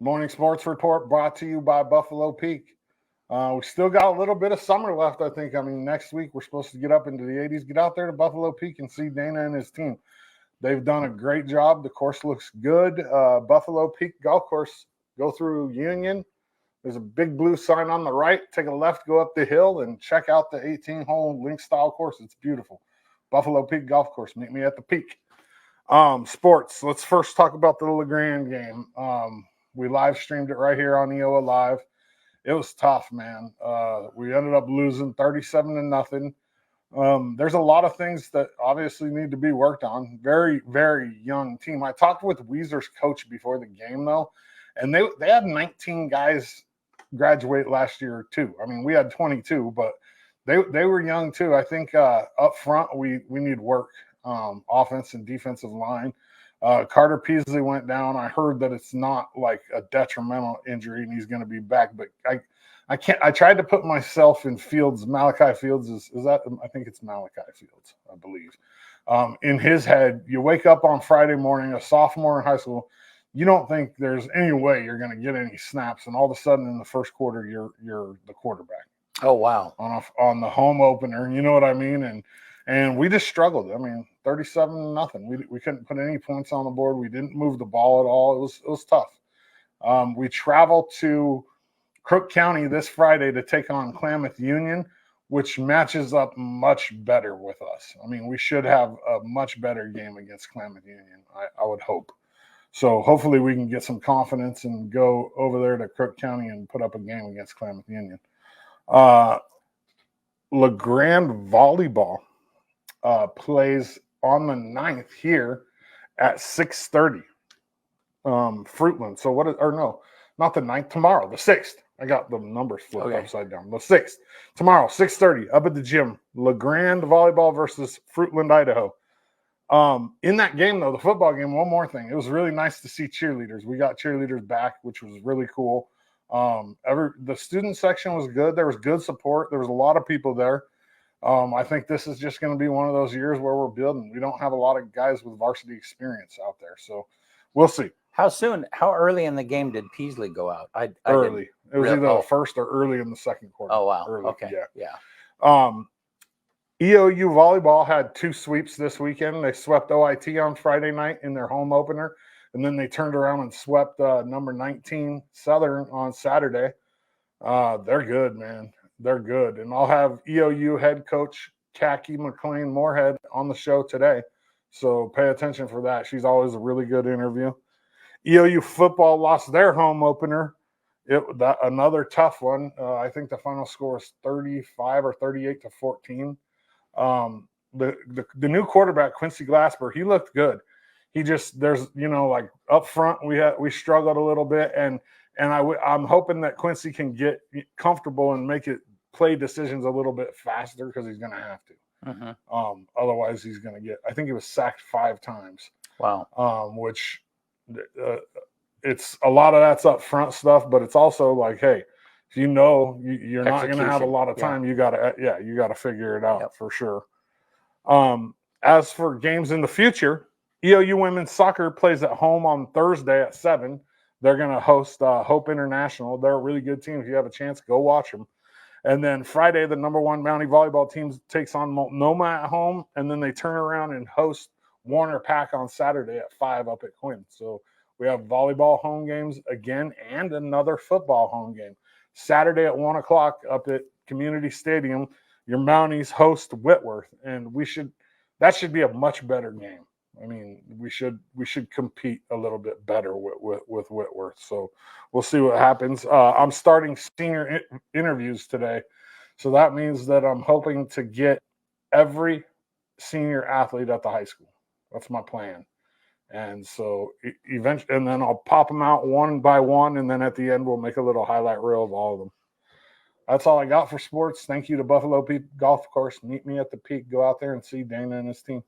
Morning Sports Report brought to you by Buffalo Peak. We still got a little bit of summer left, I think. I mean, next week we're supposed to get up into the 80s. Get out there to Buffalo Peak and see Dana and his team. They've done a great job. The course looks good. Buffalo Peak Golf Course, go through Union. There's a big blue sign on the right. Take a left, go up the hill, and check out the 18-hole link-style course. It's beautiful. Buffalo Peak Golf Course. Meet me at the peak. Sports. Let's first talk about the LeGrand game. We live streamed it right here on EOA Live. It was tough, man. We ended up losing 37-0. There's a lot of things that obviously need to be worked on. Very, very young team. I talked with Weezer's coach before the game, though, and they had 19 guys graduate last year, too. I mean, we had 22, but they were young, too. I think up front we need work, offense and defensive line. Carter Peasley went down. I heard that it's not like a detrimental injury and he's going to be back, but I can't. I tried to put myself in Fields. Malachi Fields is that? I think it's Malachi Fields, I believe. In his head, you wake up on Friday morning, a sophomore in high school. You don't think there's any way you're going to get any snaps, and all of a sudden in the first quarter, you're the quarterback. Oh wow! On the home opener, you know what I mean? And we just struggled. I mean, 37-0. We couldn't put any points on the board. We didn't move the ball at all. It was tough. We travel to Crook County this Friday to take on Klamath Union, which matches up much better with us. I mean, we should have a much better game against Klamath Union, I would hope. So hopefully we can get some confidence and go over there to Crook County and put up a game against Klamath Union. LeGrand Volleyball plays on the 9th here at 6:30. Fruitland. So not the 9th, tomorrow, the 6th. I got the numbers flipped upside down. The 6th. Tomorrow, 6:30, up at the gym. LeGrand Volleyball versus Fruitland, Idaho. In that game, though, the football game, one more thing. It was really nice to see cheerleaders. We got cheerleaders back, which was really cool. The student section was good. There was good support. There was a lot of people there. I think this is just going to be one of those years where we're building. We don't have a lot of guys with varsity experience out there, so we'll see. How early in the game did Peasley go out? Early. It was either the first or early in the second quarter. Oh, wow. Early, okay. Yeah. EOU volleyball had 2 sweeps this weekend. They swept OIT on Friday night in their home opener, and then they turned around and swept number 19 Southern on Saturday. They're good, man. They're good. And I'll have EOU head coach Khaki McLean Moorhead on the show today. So pay attention for that. She's always a really good interview. EOU football lost their home opener. Another tough one. I think the final score is 35 or 38-14. The new quarterback, Quincy Glasper, he looked good. He just, like up front, we struggled a little bit, and I'm hoping that Quincy can get comfortable and make it play decisions a little bit faster because he's going to have to. Mm-hmm. Otherwise, he's going to get. I think he was sacked 5 times. Wow. Which it's a lot of that's up front stuff, but it's also like, hey, if you're not going to have a lot of time, you gotta figure it out for sure. As for games in the future, EOU women's soccer plays at home on Thursday at 7. They're going to host Hope International. They're a really good team. If you have a chance, go watch them. And then Friday, the number 1 Mountie volleyball team takes on Multnomah at home, and then they turn around and host Warner Pack on Saturday at 5 up at Quinn. So we have volleyball home games again and another football home game. Saturday at 1 o'clock up at Community Stadium, your Mounties host Whitworth, and that should be a much better game. I mean, we should compete a little bit better with Whitworth. So we'll see what happens. I'm starting senior interviews today, so that means that I'm hoping to get every senior athlete at the high school. That's my plan. And so eventually, and then I'll pop them out one by one, and then at the end we'll make a little highlight reel of all of them. That's all I got for sports. Thank you to Buffalo Peak Golf Course. Meet me at the peak. Go out there and see Dana and his team.